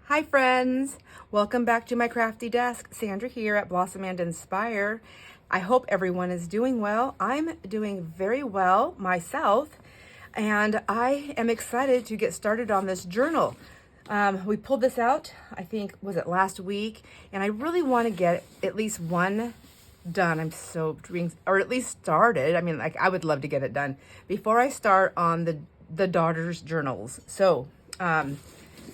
Hi friends, welcome back to my crafty desk. Sandra here at Blossom and Inspire. I hope everyone is doing well. I'm doing very well myself, and I am excited to get started on this journal. We pulled this out, I think, was it last week? And I really want to get at least one done. I'm so or at least started. I mean, like, I would love to get it done before I start on the daughter's journals. So,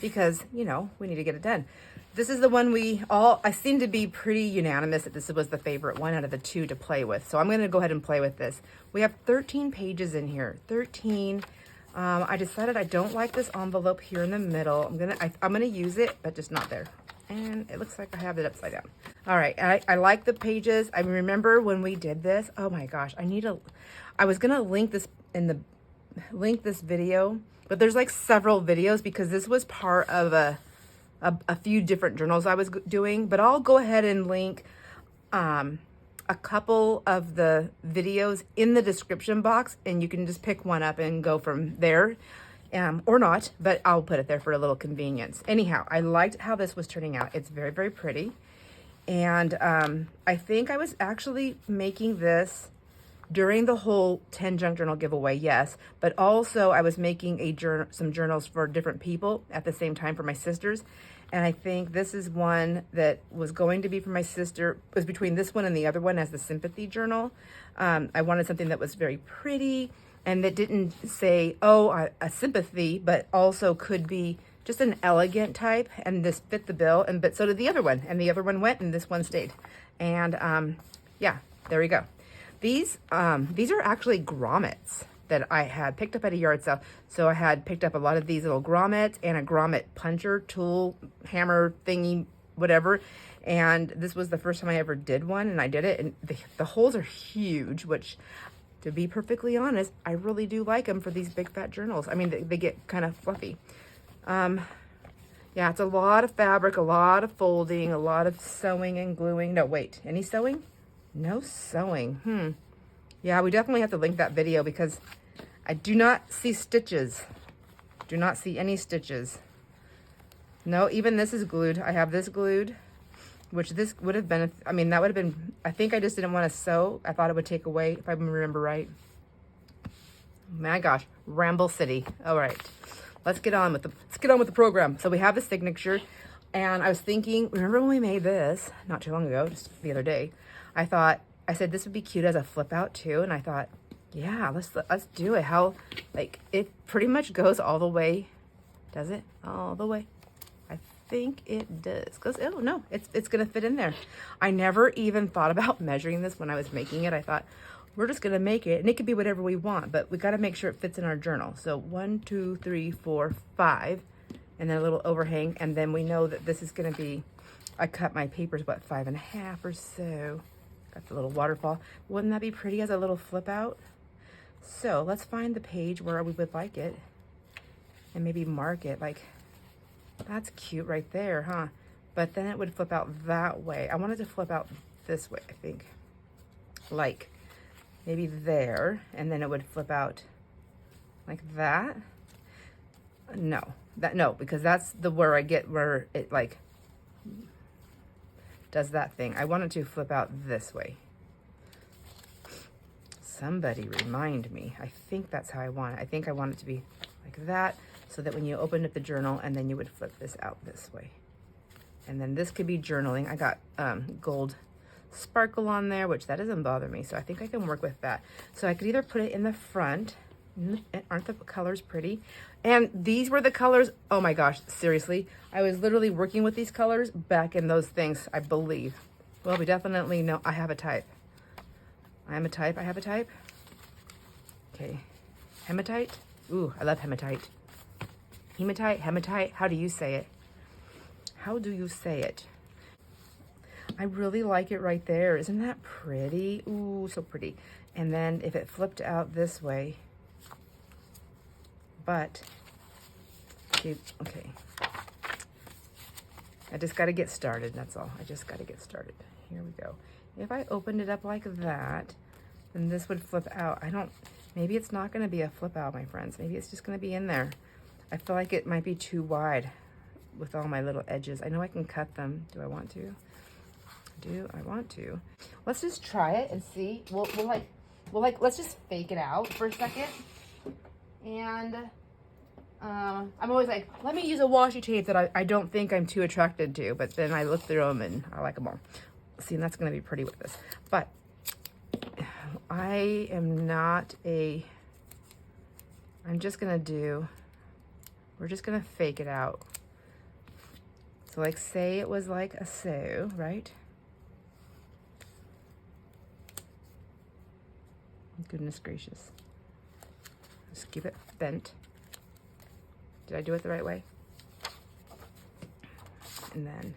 because, you know, we need to get it done. This is the one I seem to be pretty unanimous that this was the favorite one out of the two to play with. So I'm going to go ahead and play with this. We have 13 pages in here, 13. I decided I don't like this envelope here in the middle. I'm going to use it, but just not there. And it looks like I have it upside down. All right. I like the pages. I remember when we did this. Oh my gosh. I was going to link this this video, but there's like several videos because this was part of a few different journals I was doing, but I'll go ahead and link a couple of the videos in the description box, and you can just pick one up and go from there, or not, but I'll put it there for a little convenience. Anyhow, I liked how this was turning out. It's very, very pretty. And I think I was actually making this during the whole 10 junk journal giveaway, yes, but also I was making some journals for different people at the same time for my sisters. And I think this is one that was going to be for my sister. It was between this one and the other one as the sympathy journal. I wanted something that was very pretty and that didn't say, oh, a sympathy, but also could be just an elegant type, and this fit the bill, but so did the other one, and the other one went and this one stayed. And yeah, there we go. These are actually grommets that I had picked up at a yard sale. So I had picked up a lot of these little grommets and a grommet puncher tool, hammer thingy, whatever. And this was the first time I ever did one, and I did it. And the holes are huge, which, to be perfectly honest, I really do like them for these big fat journals. I mean, they get kind of fluffy. Yeah, it's a lot of fabric, a lot of folding, a lot of sewing and gluing. No, wait, any sewing? No sewing. Yeah, we definitely have to link that video because I do not see stitches. Do not see any stitches. No, even this is glued. I have this glued, which this would have been, I mean, that would have been, I think I just didn't want to sew. I thought it would take away, if I remember right. My gosh, Ramble City. All right, let's get on with the program. So we have the signature, and I was thinking, remember when we made this not too long ago, just the other day? I said this would be cute as a flip out too, and I thought, yeah, let's do it. How, like, it pretty much goes all the way. Does it? All the way? I think it does. Oh no, it's gonna fit in there. I never even thought about measuring this when I was making it. I thought, we're just gonna make it, and it could be whatever we want, but we gotta make sure it fits in our journal. So 1, 2, 3, 4, 5, and then a little overhang, and then we know that this is gonna be, I cut my papers, what, 5.5 or so. Got the little waterfall. Wouldn't that be pretty as a little flip out? So let's find the page where we would like it and maybe mark it. Like, that's cute right there, huh? But then it would flip out that way. I wanted to flip out this way, I think. Like maybe there, and then it would flip out like that. No, because that's where it like does that thing. I want it to flip out this way. Somebody remind me. I think that's how I want it. I think I want it to be like that, so that when you open up the journal, and then you would flip this out this way. And then this could be journaling. I got gold sparkle on there, which that doesn't bother me, so I think I can work with that. So I could either put it in the front. Aren't the colors pretty? And these were the colors. Oh my gosh, seriously, I was literally working with these colors back in those things, I believe. Well, we definitely know I have a type. I have a type. Okay, hematite. Ooh, I love hematite. Hematite, how do you say it? How do you say it? I really like it right there. Isn't that pretty? Ooh, so pretty. And then if it flipped out this way, but, okay. I just got to get started, that's all. I just got to get started. Here we go. If I opened it up like that, then this would flip out. Maybe it's not going to be a flip out, my friends. Maybe it's just going to be in there. I feel like it might be too wide. with all my little edges. I know I can cut them. Do I want to? Do I want to? Let's just try it and see. We'll let's just fake it out for a second. And I'm always like, let me use a washi tape that I don't think I'm too attracted to, but then I look through them and I like them all. See, and that's going to be pretty with this. But I am not a, I'm just going to do, we're just going to fake it out. So like say it was like a so, right? Goodness gracious. Just keep it bent. Did I do it the right way? And then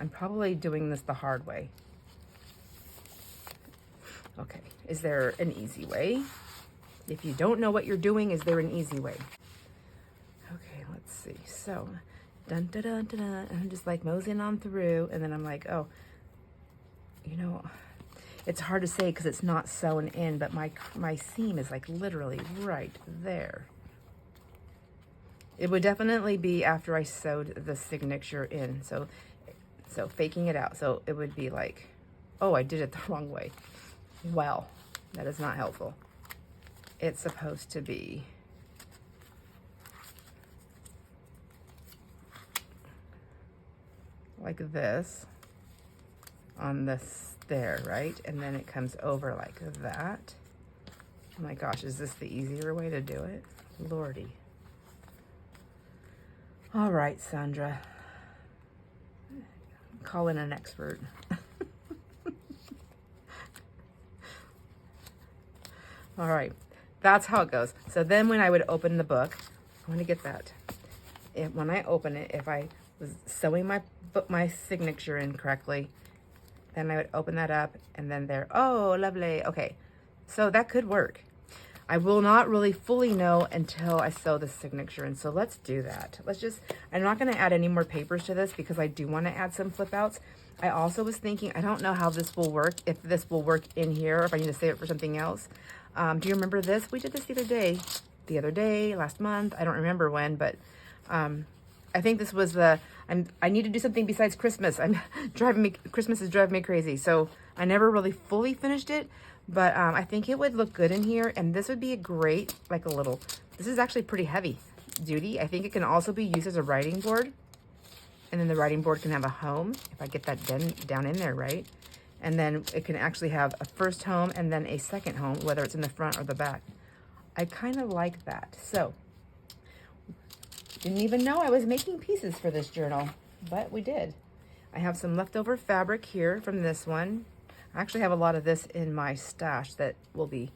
I'm probably doing this the hard way. Okay, is there an easy way? If you don't know what you're doing, is there an easy way? Okay, let's see. So, dun dun dun dun, dun. I'm just like moseying on through, and then I'm like, oh, you know, it's hard to say because it's not sewn in, but my seam is like literally right there. It would definitely be after I sewed the signature in. So faking it out. So it would be like, oh, I did it the wrong way. Well, that is not helpful. It's supposed to be like this on this there, right? And then it comes over like that. Oh my gosh, is this the easier way to do it? Lordy. All right, Sandra. Call in an expert. All right, that's how it goes. So then when I would open the book, I want to get that. When I open it, if I was sewing my signature in correctly, then I would open that up and then there, oh, lovely. Okay, so that could work. I will not really fully know until I sew the signature in. So let's do that. I'm not gonna add any more papers to this because I do wanna add some flip outs. I also was thinking, I don't know how this will work, if this will work in here, or if I need to save it for something else. Do you remember this? We did this the other day, last month. I don't remember when, but I think this was I need to do something besides Christmas. Christmas is driving me crazy. So I never really fully finished it, but I think it would look good in here. And this would be a great, this is actually pretty heavy duty. I think it can also be used as a writing board. And then the writing board can have a home, if I get that down in there, right? And then it can actually have a first home and then a second home, whether it's in the front or the back. I kind of like that. So, didn't even know I was making pieces for this journal, but we did. I have some leftover fabric here from this one. I actually have a lot of this in my stash that will be,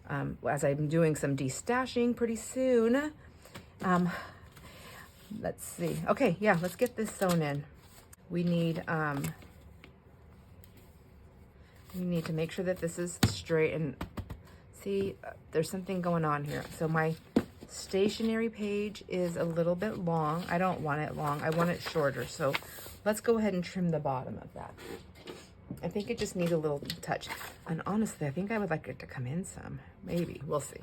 as I'm doing some destashing pretty soon. Let's see. Okay, yeah, let's get this sewn in. We need to make sure that this is straight and see, there's something going on here. So my stationery page is a little bit long. I don't want it long. I want it shorter. So let's go ahead and trim the bottom of that. I think it just needs a little touch. And honestly, I think I would like it to come in some. Maybe. We'll see.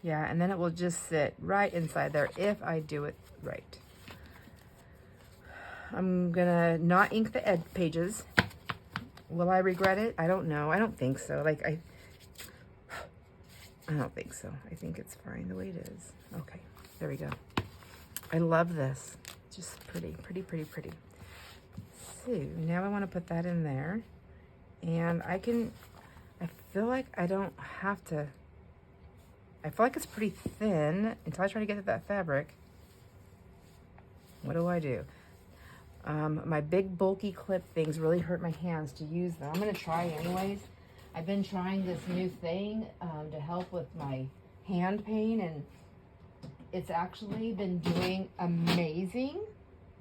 Yeah, and then it will just sit right inside there if I do it right. I'm gonna not ink the edge pages. Will I regret it? I don't know. I don't think so. I don't think so. I think it's fine the way it is. Okay, there we go. I love this. Just pretty, pretty, pretty, pretty. So now I want to put that in there. And I feel like I don't have to, I feel like it's pretty thin until I try to get to that fabric. What do? My big bulky clip things really hurt my hands to use them. I'm gonna try anyways. I've been trying this new thing to help with my hand pain, and it's actually been doing amazing.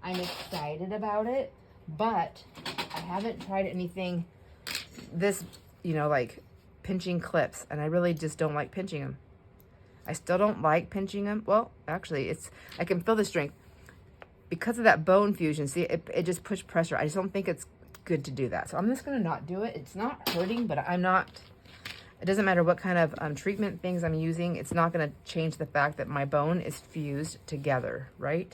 I'm excited about it, but I haven't tried anything this, like pinching clips, and I really just don't like pinching them. I still don't like pinching them. Well, actually, I can feel the strength. Because of that bone fusion, see, it just pushed pressure. I just don't think it's good to do that. So I'm just gonna not do it. It's not hurting, but I'm not, it doesn't matter what kind of treatment things I'm using. It's not gonna change the fact that my bone is fused together, right?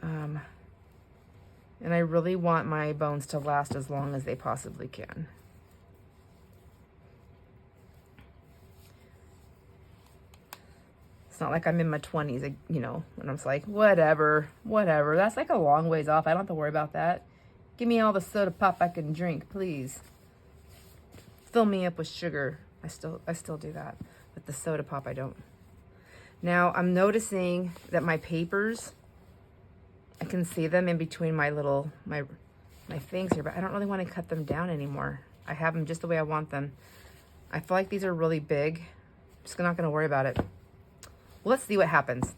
And I really want my bones to last as long as they possibly can. It's not like I'm in my 20s, you know, and I'm just like, whatever. That's like a long ways off. I don't have to worry about that. Give me all the soda pop I can drink, please. Fill me up with sugar. I still do that. But the soda pop, I don't. Now, I'm noticing that my papers, I can see them in between my little, my things here, but I don't really want to cut them down anymore. I have them just the way I want them. I feel like these are really big. I'm just not going to worry about it. Well, let's see what happens.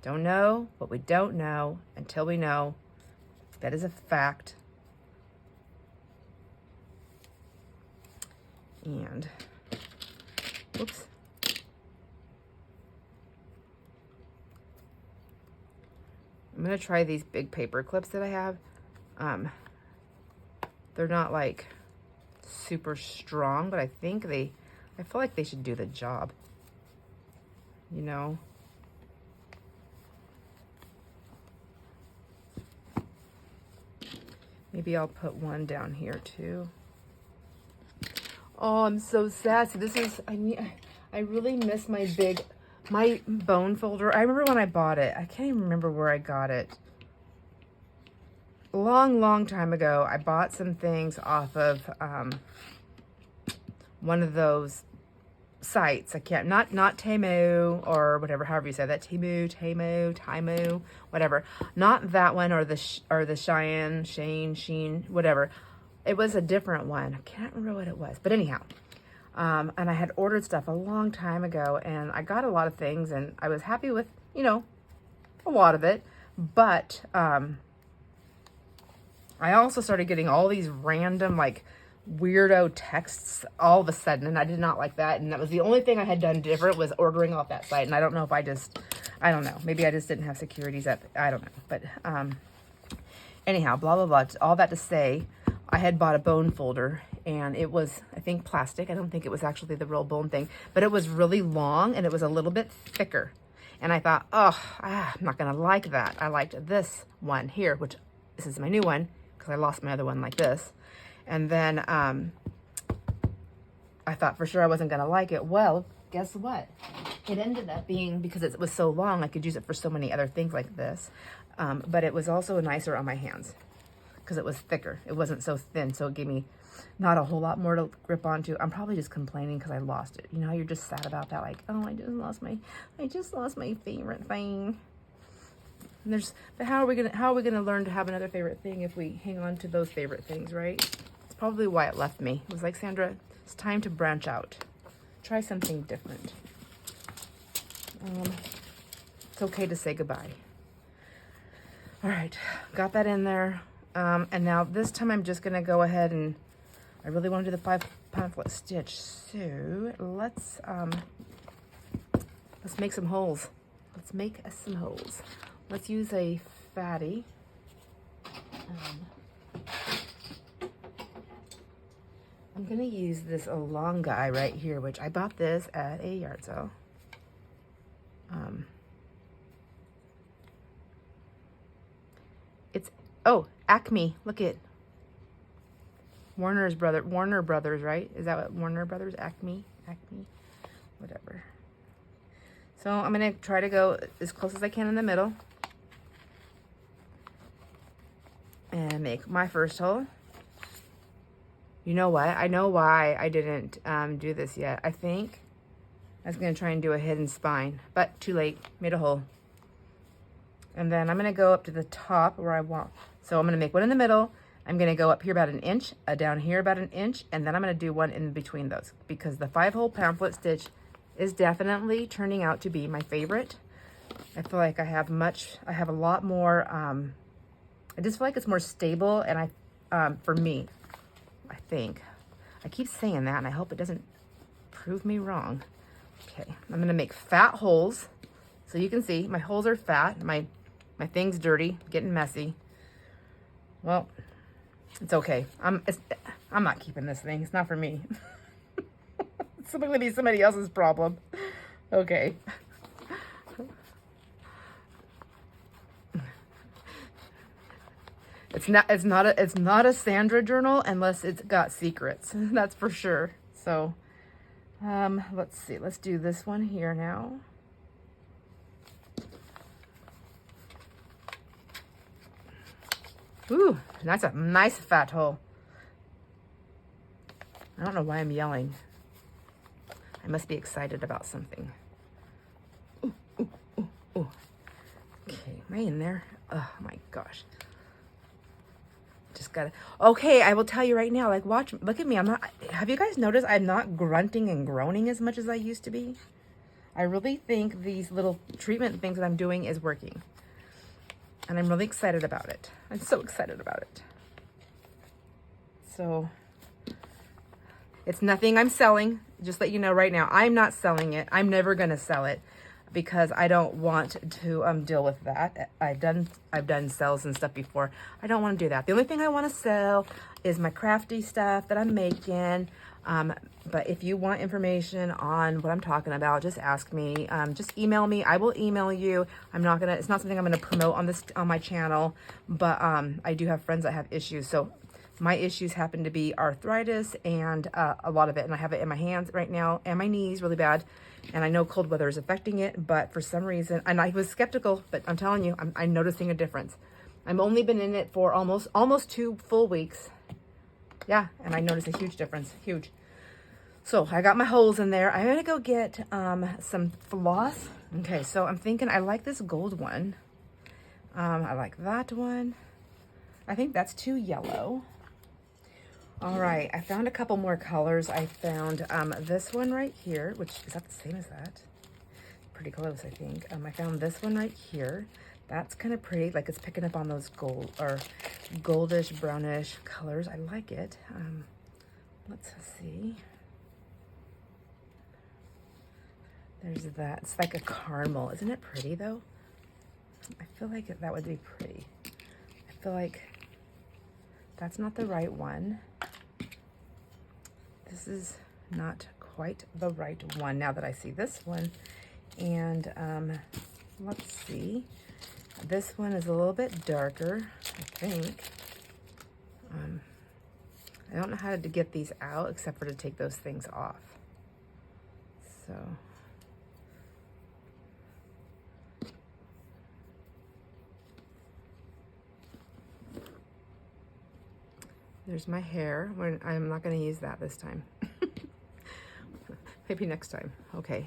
Don't know what we don't know until we know. That is a fact. And, whoops. I'm going to try these big paper clips that I have. They're not like super strong, but I think I feel like they should do the job. You know? Maybe I'll put one down here too. Oh, I'm so sad. So this is, I really miss my bone folder. I remember when I bought it. I can't even remember where I got it. A long time ago, I bought some things off of one of those sites. I can't, not Temu or whatever, however you say that. Temu, whatever. Not that one or the Sheen, whatever. It was a different one. I can't remember what it was. But anyhow, and I had ordered stuff a long time ago, and I got a lot of things, and I was happy with, you know, a lot of it. But I also started getting all these random, like, weirdo texts all of a sudden, and I did not like that. And that was the only thing I had done different, was ordering off that site. And I don't know if I don't know. Maybe I just didn't have securities up. I don't know. But anyhow, blah, blah, blah. All that to say, I had bought a bone folder, and it was, I think, plastic. I don't think it was actually the real bone thing, but it was really long, and it was a little bit thicker. And I thought, oh, I'm not going to like that. I liked this one here, which this is my new one, because I lost my other one like this. And then I thought for sure I wasn't going to like it. Well, guess what? It ended up being, because it was so long, I could use it for so many other things like this. But it was also nicer on my hands because it was thicker. It wasn't so thin, so it gave me not a whole lot more to grip onto. I'm probably just complaining because I lost it. You know how you're just sad about that? Like, oh, I just lost my favorite thing. And but how are we gonna learn to have another favorite thing if we hang on to those favorite things, right? It's probably why it left me. It was like, Sandra, it's time to branch out. Try something different. It's okay to say goodbye. All right, got that in there. And now this time I'm just gonna go ahead and I really want to do the 5 pamphlet stitch. So let's make some holes. Let's make some holes. Let's use a fatty. I'm gonna use this long guy right here, which I bought this at a yard sale. It's, oh, Acme, look at Warner Brothers, right? Is that what Warner Brothers, Acme, whatever. So I'm gonna try to go as close as I can in the middle and make my first hole. You know what? I know why I didn't do this yet. I think I was gonna try and do a hidden spine, but too late, made a hole. And then I'm gonna go up to the top where I want. So I'm gonna make one in the middle. I'm gonna go up here about an inch, down here about an inch, and then I'm gonna do one in between those because the 5-hole pamphlet stitch is definitely turning out to be my favorite. I feel like I have a lot more, I just feel like it's more stable, and for me, I think. I keep saying that, and I hope it doesn't prove me wrong. Okay, I'm gonna make fat holes. So you can see my holes are fat, my thing's dirty, getting messy. Well, It's okay. I'm not keeping this thing. It's not for me. It's going to be somebody else's problem. Okay. It's not a Sandra journal unless it's got secrets. That's for sure. So, let's see. Let's do this one here now. Ooh, that's a nice fat hole. I don't know why I'm yelling. I must be excited about something. Ooh, ooh, ooh, ooh. Okay, am I in there? Oh my gosh. Just gotta, okay, I will tell you right now, like watch, look at me. Have you guys noticed I'm not grunting and groaning as much as I used to be? I really think these little treatment things that I'm doing is working. And I'm really excited about it. I'm so excited about it. So, it's nothing I'm selling. Just let you know right now, I'm not selling it. I'm never gonna sell it because I don't want to deal with that. I've done sales and stuff before. I don't want to do that. The only thing I want to sell is my crafty stuff that I'm making. But if you want information on what I'm talking about, just ask me. Just email me. I will email you. It's not something I'm gonna promote on my channel, but I do have friends that have issues. So my issues happen to be arthritis and a lot of it, and I have it in my hands right now and my knees really bad. And I know cold weather is affecting it, but for some reason, and I was skeptical, but I'm telling you, I'm noticing a difference. I've only been in it for almost 2 full weeks. Yeah, and I noticed a huge difference, huge. So I got my holes in there. I'm gonna go get some floss. Okay, so I'm thinking I like this gold one. I like that one. I think that's too yellow. All right, I found a couple more colors. I found this one right here, which is that the same as that? Pretty close, I think. I found this one right here. That's kind of pretty, like it's picking up on those gold or goldish, brownish colors. I like it. Let's see. There's that. It's like a caramel. Isn't it pretty though? I feel like that would be pretty. I feel like that's not the right one. This is not quite the right one now that I see this one. And let's see. This one is a little bit darker, I think. I don't know how to get these out except for to take those things off. So there's my hair. I'm not going to use that this time. Maybe next time. Okay.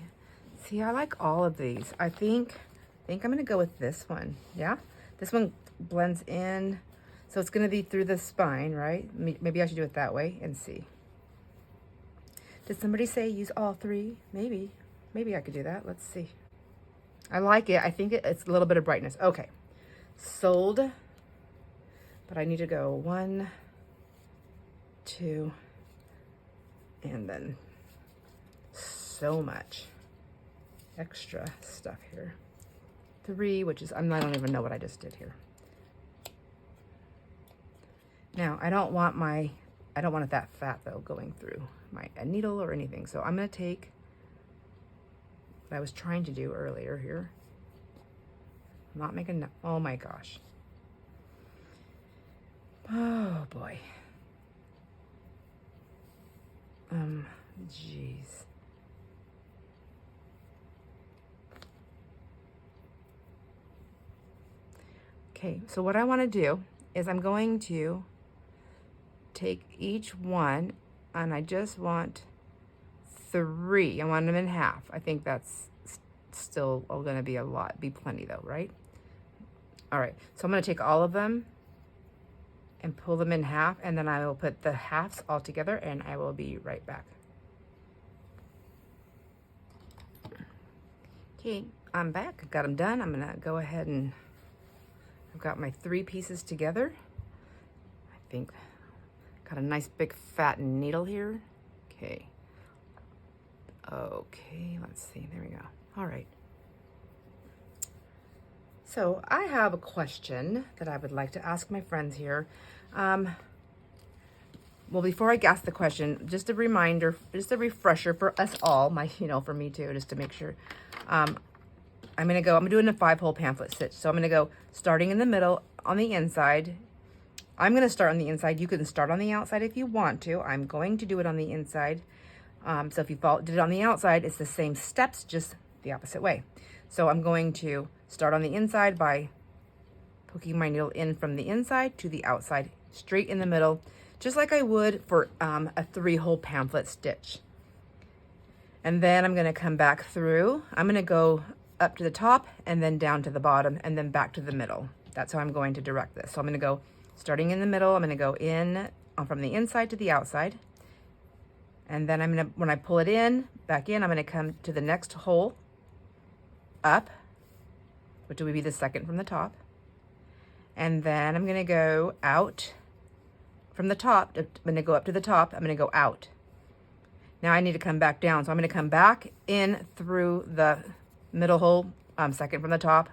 See, I like all of these. I think I'm going to go with this one. Yeah? This one blends in. So it's going to be through the spine, right? Maybe I should do it that way and see. Did somebody say use all 3? Maybe. Maybe I could do that. Let's see. I like it. I think it's a little bit of brightness. Okay. Sold. But I need to go 1, 2, and then so much extra stuff here. 3, which is, I don't even know what I just did here. Now, I don't want it that fat though going through a needle or anything. So I'm gonna take what I was trying to do earlier here. I'm not making, oh my gosh. Oh boy. Jeez. Okay, so what I want to do is I'm going to take each one and I just want 3. I want them in half. I think that's still going to be a lot, be plenty though, right? All right, so I'm going to take all of them and pull them in half, and then I will put the halves all together and I will be right back. Okay, I'm back. I've got them done. I'm gonna go ahead and I've got my 3 pieces together. I think got a nice big fat needle here. Okay. Okay, let's see. There we go. All right. So I have a question that I would like to ask my friends here. well, before I ask the question, just a reminder, just a refresher for us all, for me too, just to make sure. I'm doing a 5-hole pamphlet stitch. So I'm gonna go starting in the middle on the inside. I'm gonna start on the inside. You can start on the outside if you want to. I'm going to do it on the inside. So if you did it on the outside, it's the same steps, just the opposite way. So I'm going to start on the inside by poking my needle in from the inside to the outside, straight in the middle, just like I would for a 3-hole pamphlet stitch. And then I'm gonna come back through. I'm gonna go up to the top and then down to the bottom and then back to the middle. That's how I'm going to direct this. So I'm gonna go starting in the middle. I'm gonna go in from the inside to the outside. And then when I pull it in, back in, I'm gonna come to the next hole up, which will be the second from the top. And then I'm gonna go out from the top. I'm gonna go up to the top. I'm gonna go out. Now I need to come back down. So I'm gonna come back in through the middle hole, second from the top.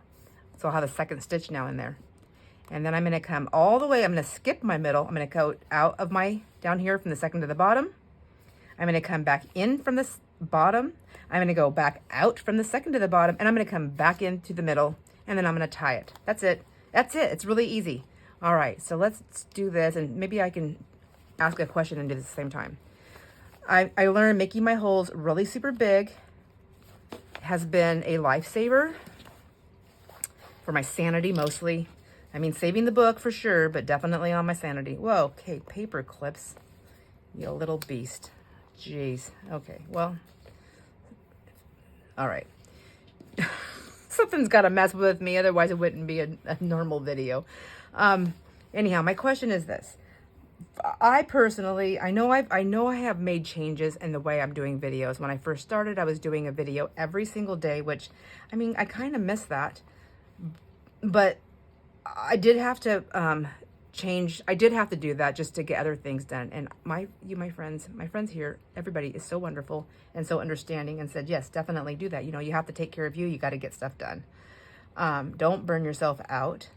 So I'll have a second stitch now in there. And then I'm gonna come all the way. I'm gonna skip my middle. I'm gonna go out of down here from the second to the bottom. I'm gonna come back in from this bottom. I'm gonna go back out from the second to the bottom, and I'm gonna come back into the middle, and then I'm gonna tie it. That's it. That's it. It's really easy. All right, so let's do this, and maybe I can ask a question and do this at the same time. I learned making my holes really super big has been a lifesaver for my sanity mostly. I mean, saving the book for sure, but definitely on my sanity. Whoa, okay, paper clips, you little beast. Jeez, okay, well, all right. Something's got to mess with me, otherwise it wouldn't be a normal video. Anyhow, my question is this. I personally, I know I have made changes in the way I'm doing videos. When I first started, I was doing a video every single day, which, I mean, I kind of miss that. But I did have to change. I did have to do that just to get other things done. And my friends here, everybody is so wonderful and so understanding and said, yes, definitely do that. You have to take care of you. You got to get stuff done. Don't burn yourself out,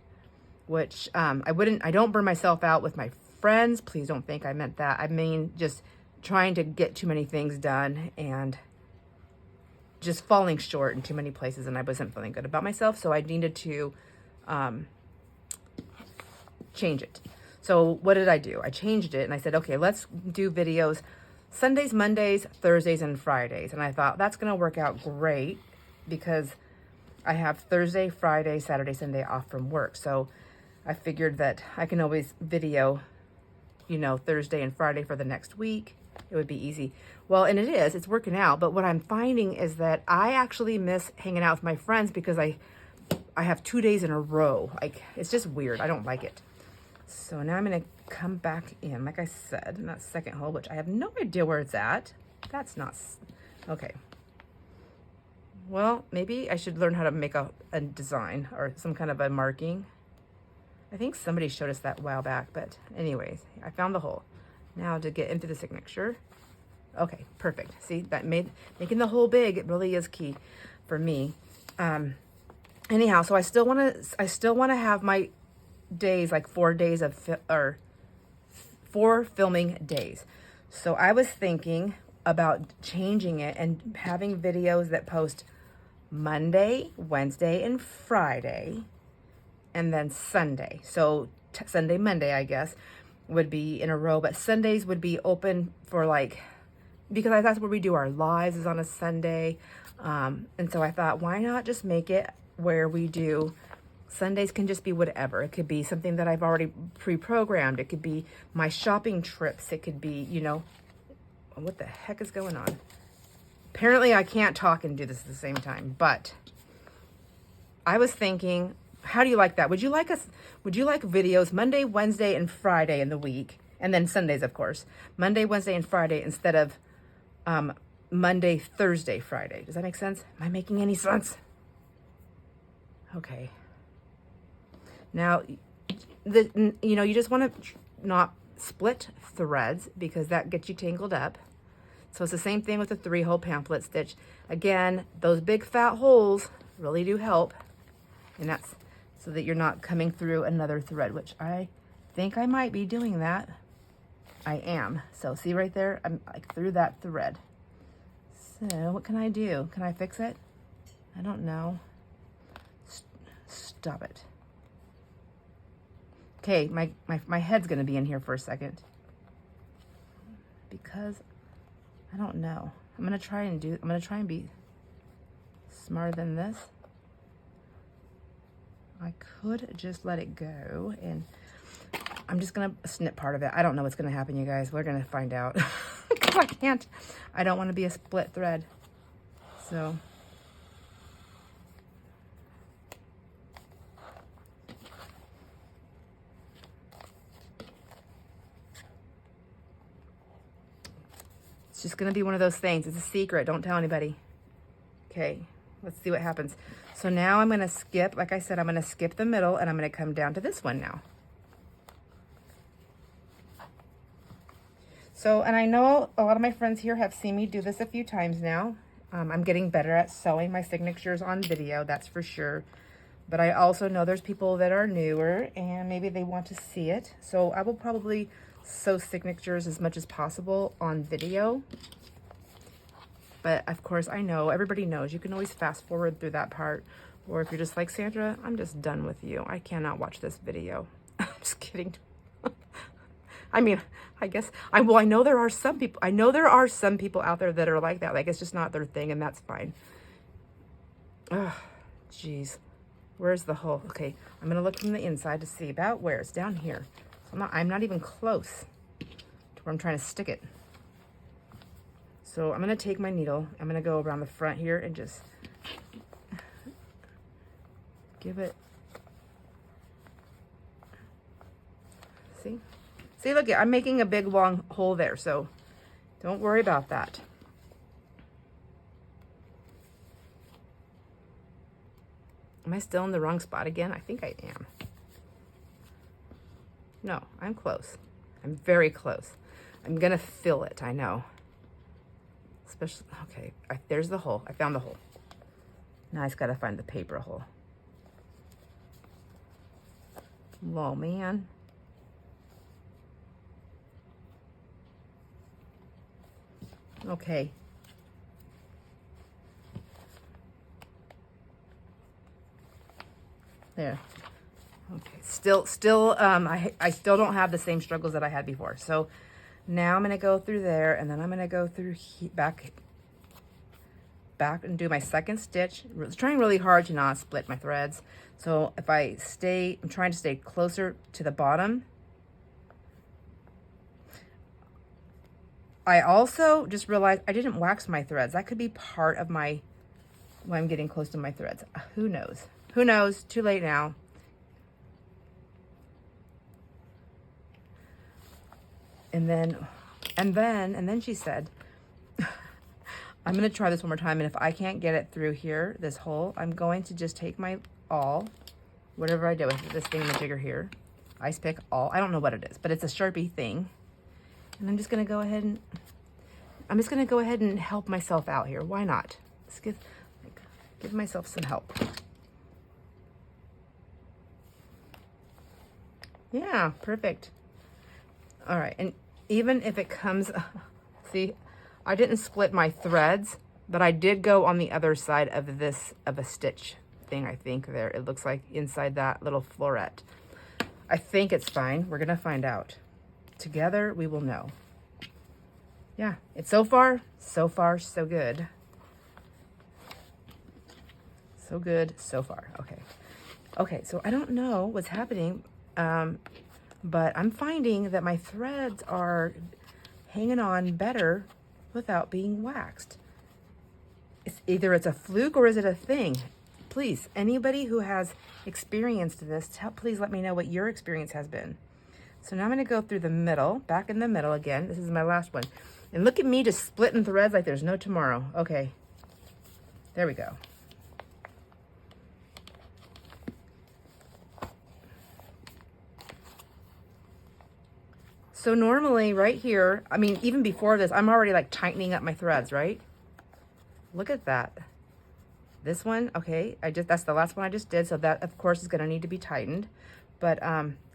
which I don't burn myself out with my friends. Please don't think I meant that. I mean, just trying to get too many things done and just falling short in too many places, and I wasn't feeling good about myself, so I needed to change it. So what did I do? I changed it, and I said, okay, let's do videos Sundays, Mondays, Thursdays, and Fridays. And I thought that's going to work out great because I have Thursday, Friday, Saturday, Sunday off from work. So I figured that I can always video Thursday and Friday for the next week. It would be easy. Well, and it's working out. But what I'm finding is that I actually miss hanging out with my friends because I have 2 days in a row. Like, it's just weird. I don't like it. So now I'm going to come back in, like I said, in that second hole, which I have no idea where it's at. That's not, okay. Well, maybe I should learn how to make a design or some kind of a marking. I think somebody showed us that a while back, but anyways, I found the hole. Now to get into the signature. Okay, perfect. See, that making the hole big, it really is key for me. Anyhow, so I still want to have my days, like 4 days of 4 filming days. So I was thinking about changing it and having videos that post Monday, Wednesday, and Friday, and then Sunday. So Sunday, Monday, I guess, would be in a row, but Sundays would be open for because that's where we do our lives, is on a Sunday. And so I thought, why not just make it where we do Sundays can just be whatever. It could be something that I've already pre-programmed. It could be my shopping trips. It could be, what the heck is going on? Apparently I can't talk and do this at the same time, but I was thinking, how do you like that? Would you like videos Monday, Wednesday, and Friday in the week? And then Sundays, of course. Monday, Wednesday, and Friday instead of Monday, Thursday, Friday. Does that make sense? Am I making any sense? Okay. Now, you just want to not split threads because that gets you tangled up. So it's the same thing with the 3-hole pamphlet stitch. Again, those big fat holes really do help. And that's so that you're not coming through another thread, which I think I might be doing that. I am. So see right there, I'm like through that thread. So what can I do? Can I fix it? I don't know. Stop it. Okay, my head's gonna be in here for a second. Because I don't know. I'm gonna try and be smarter than this. I could just let it go, and I'm just gonna snip part of it. I don't know what's gonna happen, you guys. We're gonna find out. Because I don't want to be a split thread. So it's just gonna be one of those things. It's a secret. Don't tell anybody. Okay, let's see what happens. So now I'm gonna skip, like I said, I'm gonna skip the middle, and I'm gonna come down to this one now. So, and I know a lot of my friends here have seen me do this a few times now. I'm getting better at sewing my signatures on video, that's for sure. But I also know there's people that are newer and maybe they want to see it. So I will probably sew signatures as much as possible on video. But of course, I know, everybody knows, you can always fast forward through that part. Or if you're just like, Sandra, I'm just done with you. I cannot watch this video. I'm just kidding. I mean, I guess, I know there are some people out there that are like that. Like, it's just not their thing, and that's fine. Ugh, jeez. Where's the hole? Okay, I'm gonna look from the inside to see about where. It's down here. So I'm not even close to where I'm trying to stick it. So I'm gonna take my needle. I'm gonna go around the front here and just give it. See? See, look, I'm making a big long hole there, so don't worry about that. Am I still in the wrong spot again? I think I am. No, I'm close. I'm very close. I'm gonna fill it, I know. Especially, okay, there's the hole. I found the hole. Now I just gotta find the paper hole. Oh, man. Okay. There. Okay. Still, I still don't have the same struggles that I had before. So now I'm going to go through there, and then I'm going to go through back and do my second stitch. I was trying really hard to not split my threads. So if I'm trying to stay closer to the bottom. I also just realized I didn't wax my threads. That could be part of when I'm getting close to my threads. Who knows? Who knows? Too late now. And then she said, I'm going to try this one more time. And if I can't get it through here, this hole, I'm going to just take my awl, whatever I did with this thingamajigger here, ice pick awl. I don't know what it is, but it's a Sharpie thing. And I'm just going to go ahead and help myself out here. Why not? Let's give myself some help. Yeah, perfect. All right, and even if it comes, see, I didn't split my threads, but I did go on the other side of a stitch thing, I think there. It looks like inside that little floret. I think it's fine. We're gonna find out. Together, we will know. Yeah, it's so far, so good. So good, so far. Okay. Okay, so I don't know what's happening, but I'm finding that my threads are hanging on better without being waxed. Either it's a fluke or is it a thing? Please, anybody who has experienced this, please let me know what your experience has been. So now I'm going to go through the middle, back in the middle again. This is my last one. And look at me just splitting threads like there's no tomorrow. Okay, there we go. So normally right here, I mean, even before this, I'm already like tightening up my threads, right? Look at that. This one, okay, that's the last one I just did. So that of course is going to need to be tightened. But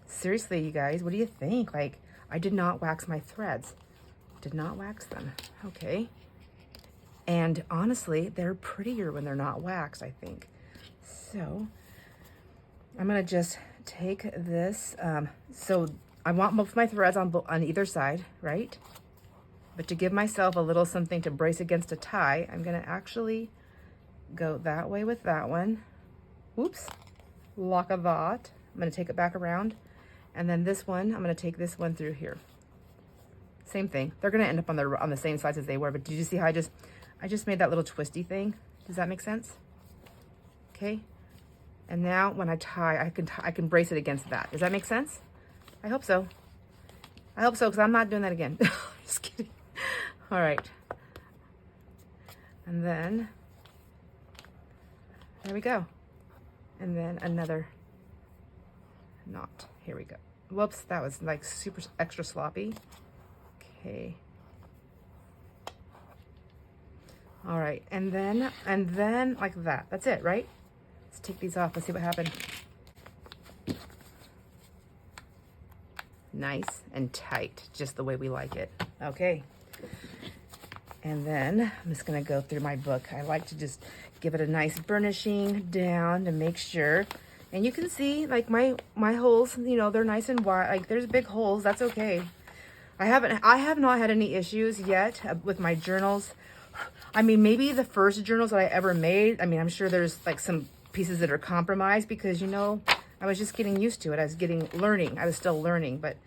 seriously, you guys, what do you think? Like, I did not wax my threads. Did not wax them. Okay. And honestly, they're prettier when they're not waxed, I think. So I'm gonna just take this. So I want both my threads on either side, right? But to give myself a little something to brace against a tie, I'm gonna actually go that way with that one. Oops, lock of that. I'm gonna take it back around. And then this one, I'm gonna take this one through here. Same thing. They're gonna end up on the same sides as they were, but did you see how I just made that little twisty thing? Does that make sense? Okay. And now when I tie, I can brace it against that. Does that make sense? I hope so. I hope so, because I'm not doing that again. Just kidding. All right. And then, there we go. And then another knot. Here we go. Whoops, that was like super extra sloppy. Okay. All right, and then like that. That's it, right? Let's take these off. Let's see what happened. Nice and tight, just the way we like it. Okay. And then I'm just gonna go through my book. I like to just give it a nice burnishing down to make sure. And you can see like my holes, you know, they're nice and wide. Like there's big holes, that's okay. I have not had any issues yet with my journals. I mean, maybe the first journals that I ever made, I mean, I'm sure there's like some pieces that are compromised because, you know, I was just getting used to it. I was learning. I was still learning, but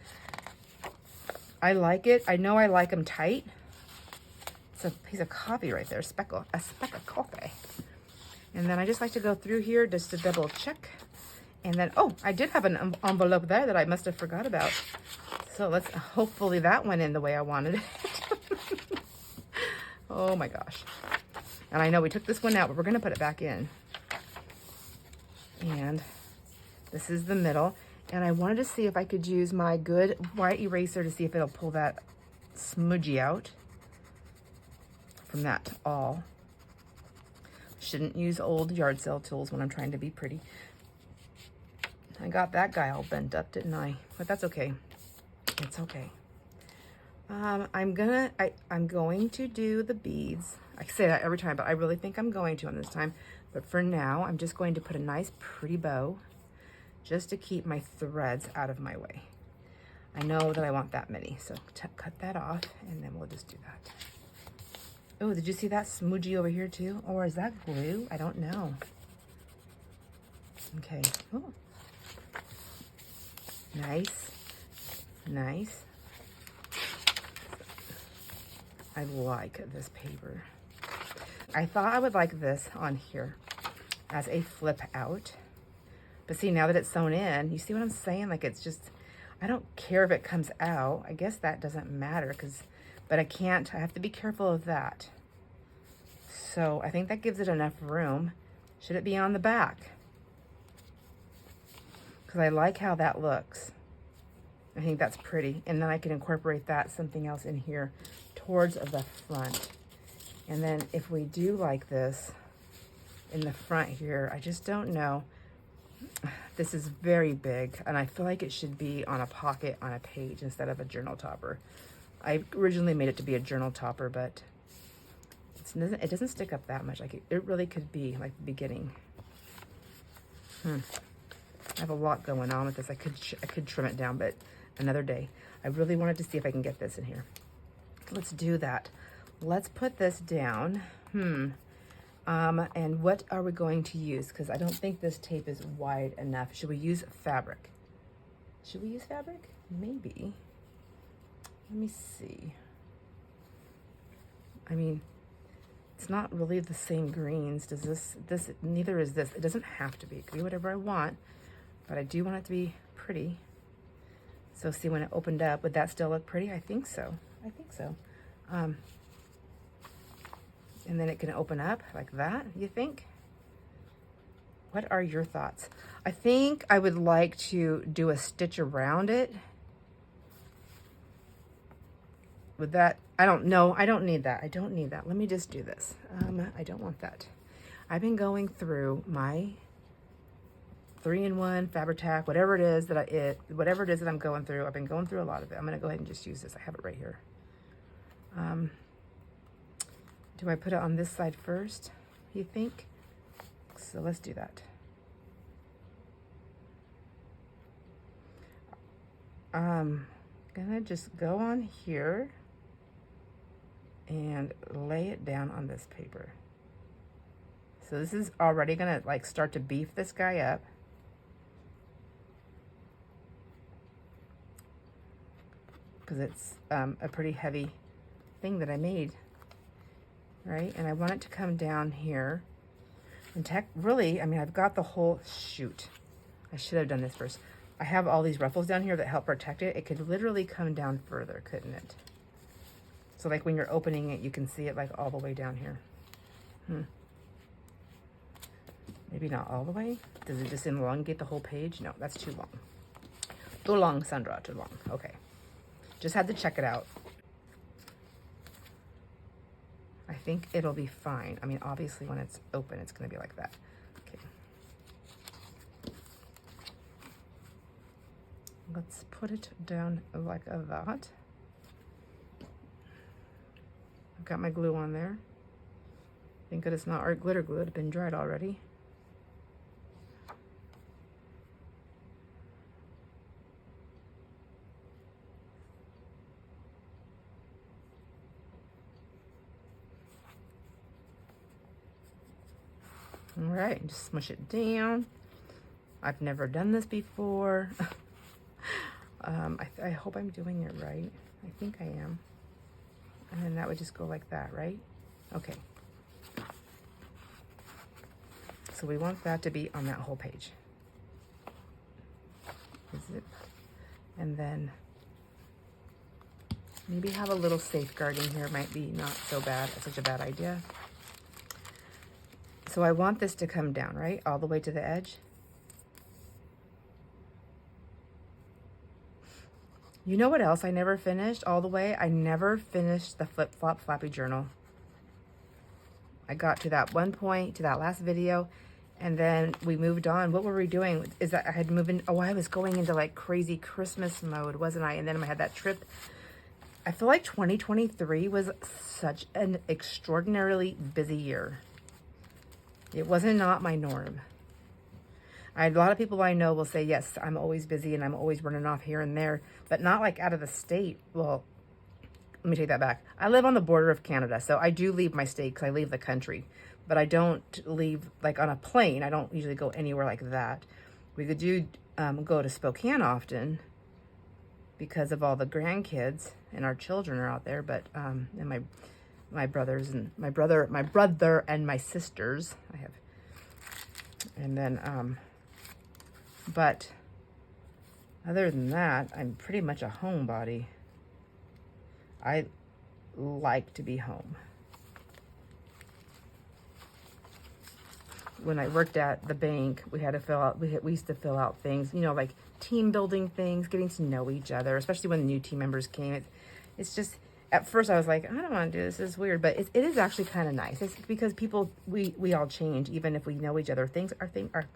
I like it. I know I like them tight. It's a piece of coffee right there, a speck of coffee. And then I just like to go through here just to double check. And then, oh, I did have an envelope there that I must have forgot about. So let's, hopefully that went in the way I wanted it. Oh my gosh. And I know we took this one out, but we're gonna put it back in. And this is the middle. And I wanted to see if I could use my good white eraser to see if it'll pull that smudgy out from that all. Shouldn't use old yard sale tools when I'm trying to be pretty. I got that guy all bent up, didn't I? But that's okay. It's okay. I'm going to do the beads. I say that every time, but I really think I'm going to on this time. But for now, I'm just going to put a nice pretty bow just to keep my threads out of my way. I know that I want that many, so cut that off and then we'll just do that. Oh, did you see that smudgy over here too? Or is that glue? I don't know. Okay. Oh. Nice. Nice. I like this paper. I thought I would like this on here as a flip out. But see, now that it's sewn in, you see what I'm saying? Like it's just, I don't care if it comes out. I guess that doesn't matter but I have to be careful of that. So I think that gives it enough room. Should it be on the back? Because I like how that looks. I think that's pretty. And then I can incorporate something else in here towards the front. And then if we do like this in the front here, I just don't know. This is very big and I feel like it should be on a pocket on a page instead of a journal topper. I originally made it to be a journal topper, but it doesn't stick up that much. Like it really could be like the beginning. I have a lot going on with this. I could trim it down, but another day. I really wanted to see if I can get this in here. Let's do that. Let's put this down. And what are we going to use? Because I don't think this tape is wide enough. Should we use fabric? Should we use fabric? Maybe. Let me see. I mean, it's not really the same greens. Neither is this. It doesn't have to be. It could be whatever I want, but I do want it to be pretty. So see, when it opened up, would that still look pretty? I think so. I think so. And then it can open up like that, you think? What are your thoughts? I think I would like to do a stitch around it. With that, I don't know. I don't need that. I don't need that. Let me just do this. I don't want that. I've been going through my 3-in-1, Fabri-Tac, whatever it is that I'm going through. I've been going through a lot of it. I'm going to go ahead and just use this. I have it right here. Do I put it on this side first, you think? So let's do that. Gonna just go on here and lay it down on this paper. So this is already gonna like start to beef this guy up. Because it's a pretty heavy thing that I made, right? And I want it to come down here. And really, I mean, I've got the whole, shoot. I should have done this first. I have all these ruffles down here that help protect it. It could literally come down further, couldn't it? So like when you're opening it, you can see it like all the way down here. Maybe not all the way. Does it just elongate the whole page? No, that's too long. Too long, Sandra, too long. Okay. Just had to check it out. I think it'll be fine. I mean, obviously when it's open, it's gonna be like that. Okay. Let's put it down like that. I've got my glue on there. Thank goodness it's not art glitter glue. It's been dried already. All right, just smush it down. I've never done this before. I hope I'm doing it right. I think I am. And then that would just go like that, right? Okay. So we want that to be on that whole page. Zip. And then maybe have a little safeguarding here. Might be not so bad. It's such a bad idea. So I want this to come down, right? All the way to the edge. You know what else I never finished all the way? I never finished the flip-flop flappy journal. I got to that one point, to that last video, and then we moved on. What were we doing? Is that I had moved in, oh, I was going into like crazy Christmas mode, wasn't I? And then I had that trip. I feel like 2023 was such an extraordinarily busy year. It wasn't not my norm. A lot of people I know will say, yes, I'm always busy and I'm always running off here and there, but not like out of the state. Well, let me take that back. I live on the border of Canada, so I do leave my state because I leave the country, but I don't leave like on a plane. I don't usually go anywhere like that. We could do go to Spokane often because of all the grandkids and our children are out there, but and my brothers and my brother and my sisters I have, and then but other than that, I'm pretty much a homebody. I like to be home. When I worked at the bank, we had to fill out, we used to fill out things, you know, like team building things, getting to know each other, especially when the new team members came. It's just, at first I was like, I don't want to do this. This is weird, but it is actually kind of nice. It's because people, we all change, even if we know each other. Things are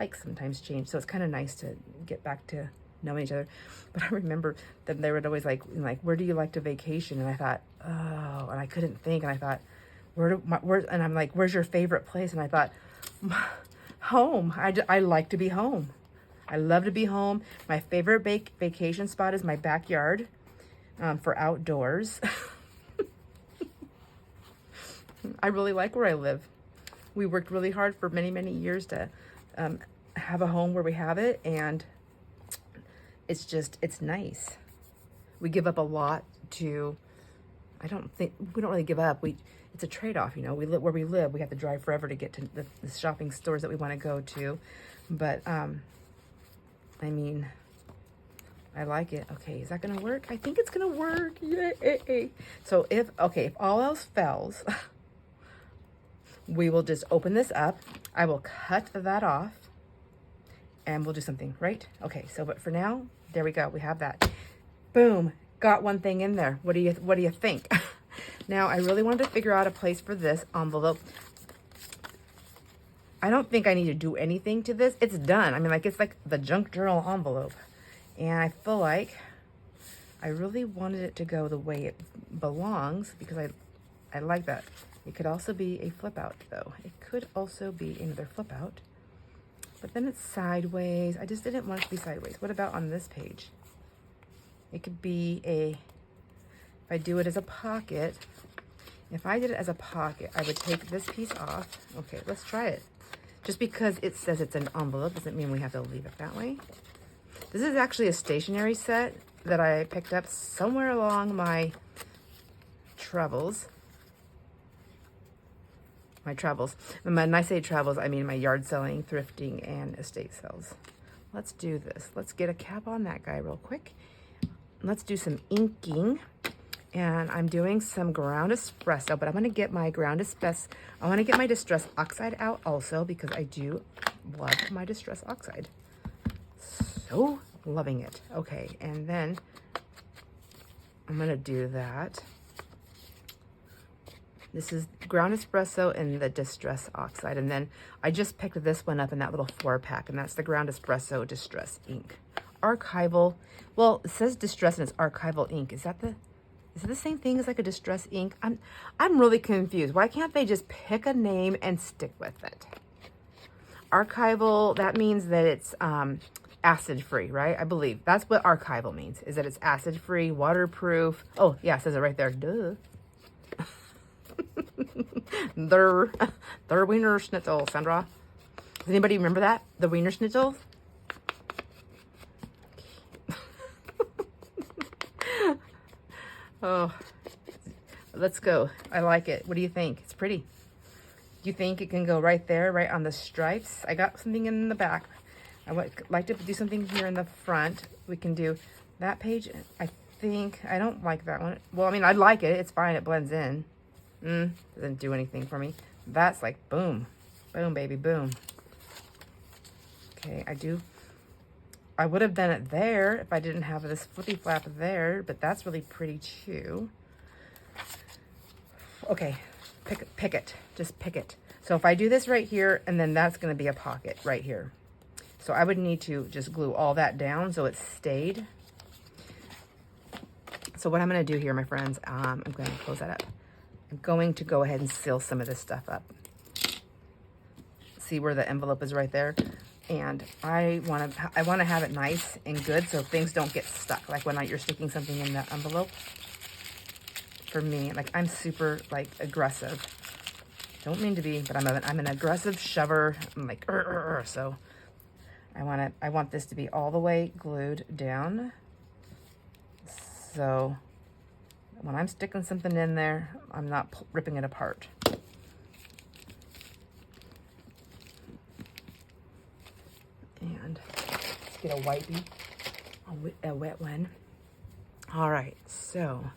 like sometimes change. So it's kind of nice to get back to knowing each other. But I remember that they would always like, where do you like to vacation? And I thought, oh, and I couldn't think. And I thought, and I'm like, where's your favorite place? And I thought, home. I like to be home. I love to be home. My favorite vacation spot is my backyard for outdoors. I really like where I live. We worked really hard for many, many years to have a home where we have it, and it's nice. We give up a lot to, we don't really give up. It's a trade-off, you know. We live where we live. We have to drive forever to get to the shopping stores that we want to go to. But, I mean, I like it. Okay, is that going to work? I think it's going to work. Yay! So if all else fails, we will just open this up. I will cut that off and we'll do something, right? Okay, so but for now, there we go. We have that. Boom. Got one thing in there. What do you think? Now, I really wanted to figure out a place for this envelope. I don't think I need to do anything to this. It's done. I mean, like, it's like the junk journal envelope. And I feel like I really wanted it to go the way it belongs because I like that. It could also be a flip out though. It could also be another flip out. But then it's sideways. I just didn't want it to be sideways. What about on this page? It could be a, if I do it as a pocket, if I did it as a pocket, I would take this piece off. Okay, let's try it. Just because it says it's an envelope doesn't mean we have to leave it that way. This is actually a stationery set that I picked up somewhere along my travels. And when I say travels, I mean my yard selling, thrifting, and estate sales. Let's do this. Let's get a cap on that guy real quick. Let's do some inking. And I'm doing some ground espresso, but I'm gonna get my ground espresso. I wanna get my distress oxide out also because I do love my distress oxide. So loving it. Okay, and then I'm gonna do that. This is ground espresso and the distress oxide. And then I just picked this one up in that little 4-pack, and that's the ground espresso distress ink. Archival, well, it says distress and it's archival ink. Is it the same thing as like a distress ink? I'm really confused. Why can't they just pick a name and stick with it? Archival, that means that it's acid free, right? I believe that's what archival means, is that it's acid free, waterproof. Oh yeah, it says it right there. Duh. Der Wiener Schnitzel, Sandra. Does anybody remember that? The Wiener Schnitzel? Oh, let's go. I like it. What do you think? It's pretty. Do you think it can go right there, right on the stripes? I got something in the back. I would like to do something here in the front. We can do that page. I think, I don't like that one. Well, I mean, I like it. It's fine. It blends in. Doesn't do anything for me. That's like boom. Boom, baby, boom. Okay, I would have done it there if I didn't have this flippy flap there, but that's really pretty too. Okay, pick it. Just pick it. So if I do this right here, and then that's going to be a pocket right here. So I would need to just glue all that down so it stayed. So what I'm going to do here, my friends, I'm going to close that up. I'm going to go ahead and seal some of this stuff up. See where the envelope is right there? And I want to have it nice and good so things don't get stuck. Like when you're sticking something in the envelope. For me, like I'm super like aggressive. Don't mean to be, but I'm an aggressive shover. I'm like, so I want this to be all the way glued down. So when I'm sticking something in there, I'm not ripping it apart. And let's get a wipey, a wet one. All right, so I'm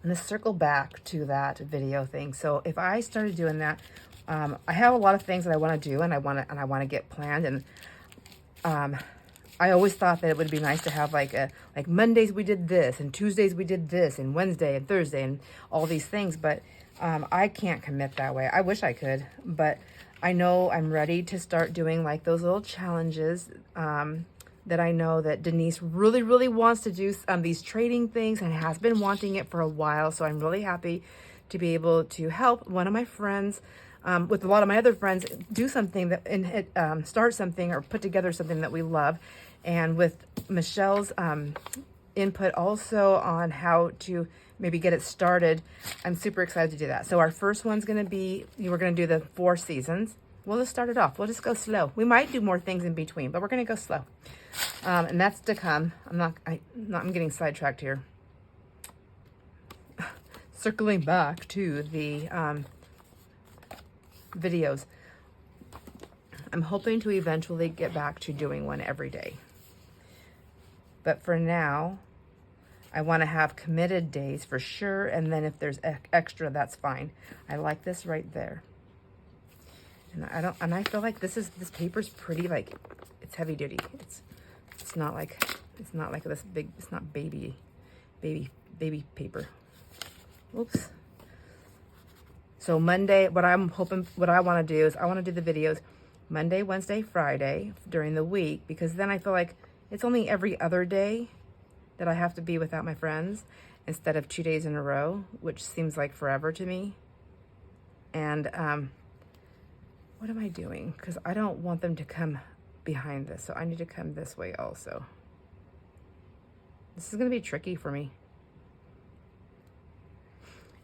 gonna circle back to that video thing. So if I started doing that, I have a lot of things that I want to do and I want to get planned. And I always thought that it would be nice to have like Mondays we did this, and Tuesdays we did this, and Wednesday and Thursday and all these things. But I can't commit that way. I wish I could, but I know I'm ready to start doing like those little challenges that I know that Denise really, really wants to do, these trading things, and has been wanting it for a while. So I'm really happy to be able to help one of my friends with a lot of my other friends do something that and start something or put together something that we love. And with Michelle's input also on how to maybe get it started, I'm super excited to do that. So our first one's going to be, we're going to do the 4 seasons. We'll just start it off. We'll just go slow. We might do more things in between, but we're going to go slow. And that's to come. I'm getting sidetracked here. Circling back to the videos. I'm hoping to eventually get back to doing one every day. But for now, I want to have committed days for sure. And then if there's extra, that's fine. I like this right there. And I feel like this paper's pretty, like, it's heavy duty. It's not like this big, it's not baby paper. Oops. So Monday, what I want to do is I want to do the videos Monday, Wednesday, Friday during the week, because then I feel like it's only every other day that I have to be without my friends instead of 2 days in a row, which seems like forever to me. And what am I doing? Because I don't want them to come behind this, so I need to come this way also. This is going to be tricky for me.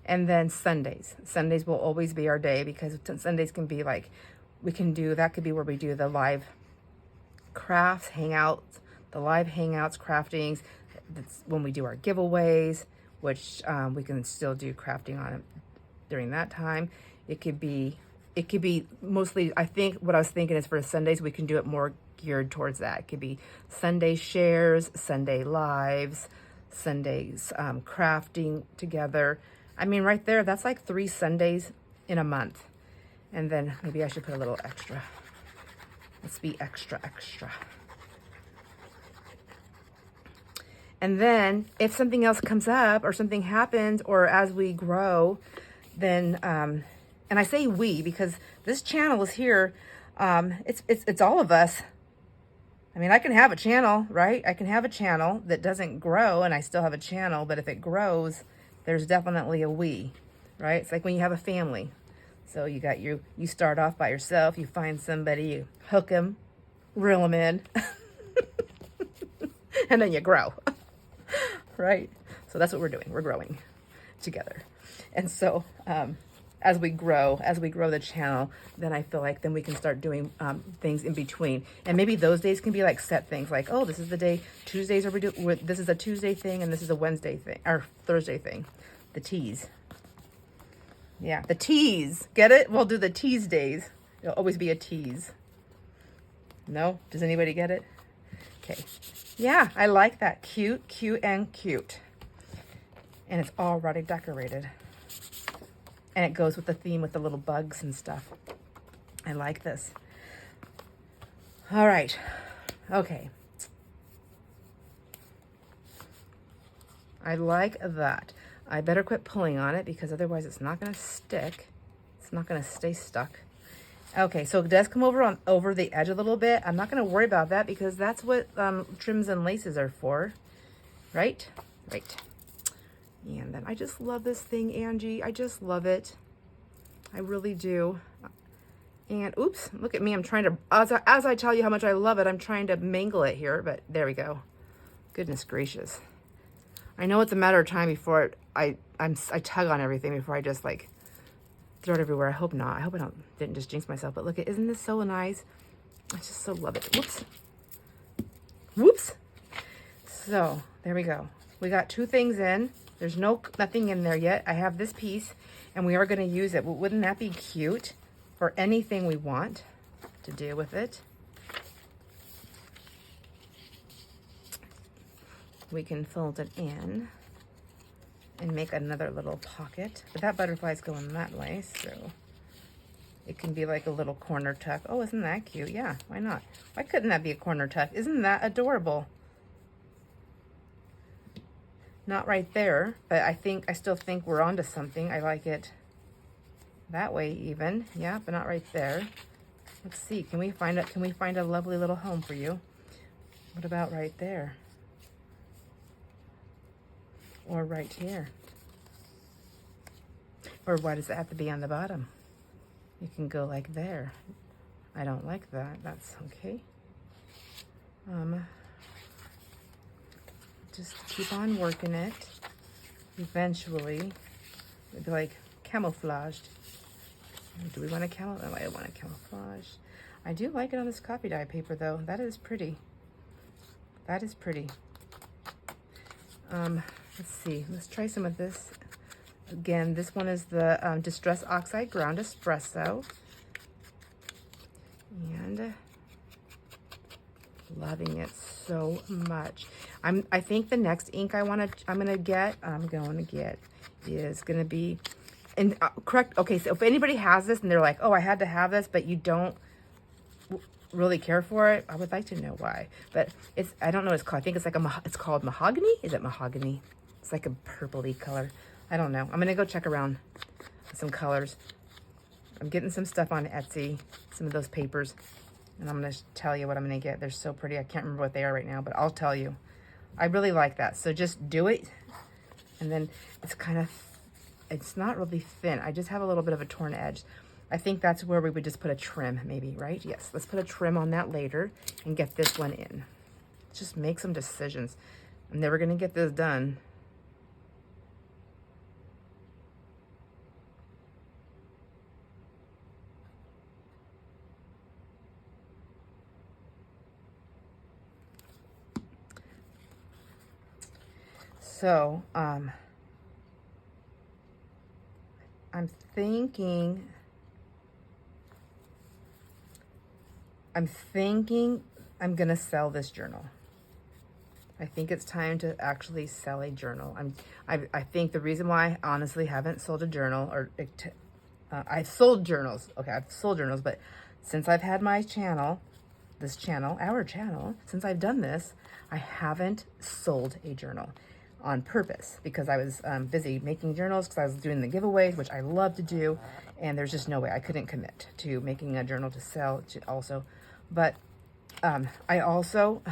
And then Sundays. Sundays will always be our day, because Sundays can be like, we can do, that could be where we do the live crafts, hangouts, the live hangouts, craftings. That's when we do our giveaways, which we can still do crafting on it during that time. It could be mostly, I think what I was thinking is for Sundays, we can do it more geared towards that. It could be Sunday shares, Sunday lives, Sundays crafting together. I mean, right there, that's like 3 Sundays in a month. And then maybe I should put a little extra. Let's be extra, extra. And then if something else comes up or something happens, or as we grow, then, and I say we, because this channel is here. It's all of us. I mean, I can have a channel, right? I can have a channel that doesn't grow and I still have a channel, but if it grows, there's definitely a we, right? It's like when you have a family. So you got you start off by yourself, you find somebody, you hook them, reel them in, and then you grow, right? So that's what we're doing. We're growing together. And so as we grow the channel, then I feel like then we can start doing things in between. And maybe those days can be like set things, like, oh, this is the day, Tuesdays are this is a Tuesday thing, and this is a Wednesday thing, or Thursday thing, the teas. Yeah, the teas. Get it? We'll do the tease days. It'll always be a tease. No? Does anybody get it? Okay. Yeah, I like that. Cute, cute, and cute. And it's already decorated. And it goes with the theme with the little bugs and stuff. I like this. All right. Okay. I like that. I better quit pulling on it, because otherwise it's not going to stick. It's not going to stay stuck. Okay, so it does come over the edge a little bit. I'm not going to worry about that, because that's what trims and laces are for. Right? Right. And then I just love this thing, Angie. I just love it. I really do. And oops, look at me. I'm trying to, as I tell you how much I love it, I'm trying to mangle it here, but there we go. Goodness gracious. I know it's a matter of time before I tug on everything before I just like throw it everywhere. I hope not. I hope I didn't just jinx myself. But look, isn't this so nice? I just so love it. Whoops. Whoops. So there we go. We got 2 things in. There's nothing in there yet. I have this piece, and we are going to use it. Wouldn't that be cute for anything we want to do with it? We can fold it in and make another little pocket. But that butterfly's going that way, so it can be like a little corner tuck. Oh, isn't that cute? Yeah, why not? Why couldn't that be a corner tuck? Isn't that adorable? Not right there, but I still think we're onto something. I like it that way even. Yeah, but not right there. Let's see. Can we find a lovely little home for you? What about right there? Or right here? Or why does it have to be on the bottom? You can go like there. I don't like that. That's okay. Just keep on working it. Eventually, it'll be like camouflaged. Do we want to camouflage? Oh, I don't want to camouflage. I do like it on this coffee dye paper, though. That is pretty. That is pretty. Let's see. Let's try some of this. Again, this one is the Distress Oxide Ground Espresso. And loving it so much. I think the next ink I'm gonna get is gonna be, and correct. Okay, so if anybody has this and they're like, oh, I had to have this, but you don't really care for it, I would like to know why. But I don't know what it's called. I think it's like it's called mahogany. Is it mahogany? It's like a purpley color. I don't know. I'm gonna go check around some colors. I'm getting some stuff on Etsy, some of those papers, and I'm going to tell you what I'm going to get. They're so pretty. I can't remember what they are right now, but I'll tell you. I really like that. So just do it. And then it's kind of, it's not really thin. I just have a little bit of a torn edge. I think that's where we would just put a trim maybe, right? Yes, let's put a trim on that later and get this one in. Just make some decisions. I'm never going to get this done. So, I'm thinking I'm gonna sell this journal. I think it's time to actually sell a journal. I think the reason why I honestly haven't sold a journal, or I've sold journals. Okay, I've sold journals, but since I've had my channel, our channel, since I've done this, I haven't sold a journal on purpose, because I was busy making journals, because I was doing the giveaways, which I love to do, and there's just no way I couldn't commit to making a journal to sell also. But I also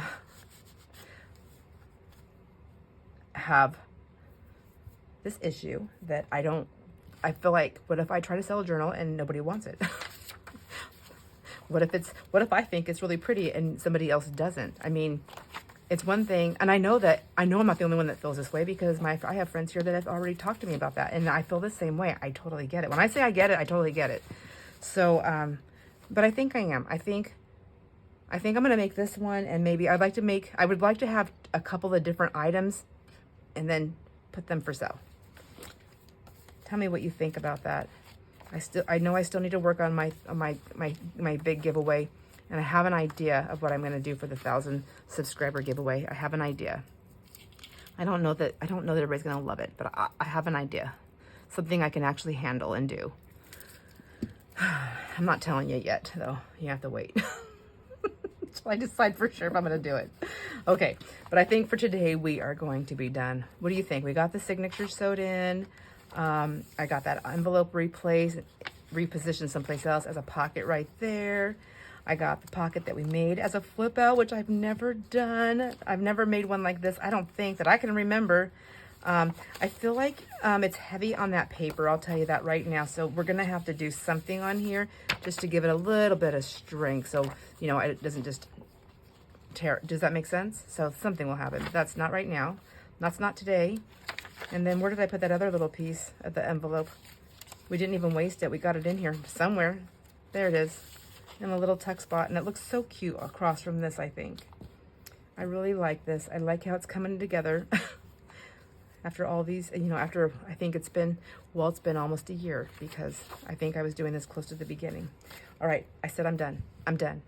have this issue that I feel like, what if I try to sell a journal and nobody wants it? What if I think it's really pretty and somebody else doesn't? I mean, it's one thing, and I know I'm not the only one that feels this way, because I have friends here that have already talked to me about that, and I feel the same way. I totally get it. When I say I get it, I totally get it. So, but I think I am. I think I'm gonna make this one, and maybe I would like to have a couple of different items, and then put them for sale. Tell me what you think about that. I know I still need to work on my big giveaway. And I have an idea of what I'm going to do for the 1,000 subscriber giveaway. I have an idea. I don't know that everybody's going to love it, but I have an idea. Something I can actually handle and do. I'm not telling you yet, though. You have to wait. Until I decide for sure if I'm going to do it. Okay, but I think for today we are going to be done. What do you think? We got the signature sewed in. I got that envelope repositioned someplace else as a pocket right there. I got the pocket that we made as a flip out, which I've never done. I've never made one like this, I don't think, that I can remember. I feel like it's heavy on that paper, I'll tell you that right now. So we're gonna have to do something on here just to give it a little bit of strength, so you know it doesn't just tear. Does that make sense? So something will happen. That's not right now. That's not today. And then where did I put that other little piece of the envelope? We didn't even waste it. We got it in here somewhere. There it is, in a little tuck spot, and it looks so cute across from this, I think. I really like this. I like how it's coming together after all these, you know, after I think it's been almost a year, because I think I was doing this close to the beginning. All right, I said I'm done. I'm done.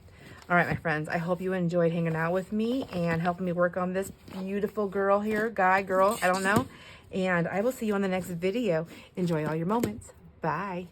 All right, my friends, I hope you enjoyed hanging out with me and helping me work on this beautiful girl here, girl, I don't know. And I will see you on the next video. Enjoy all your moments. Bye.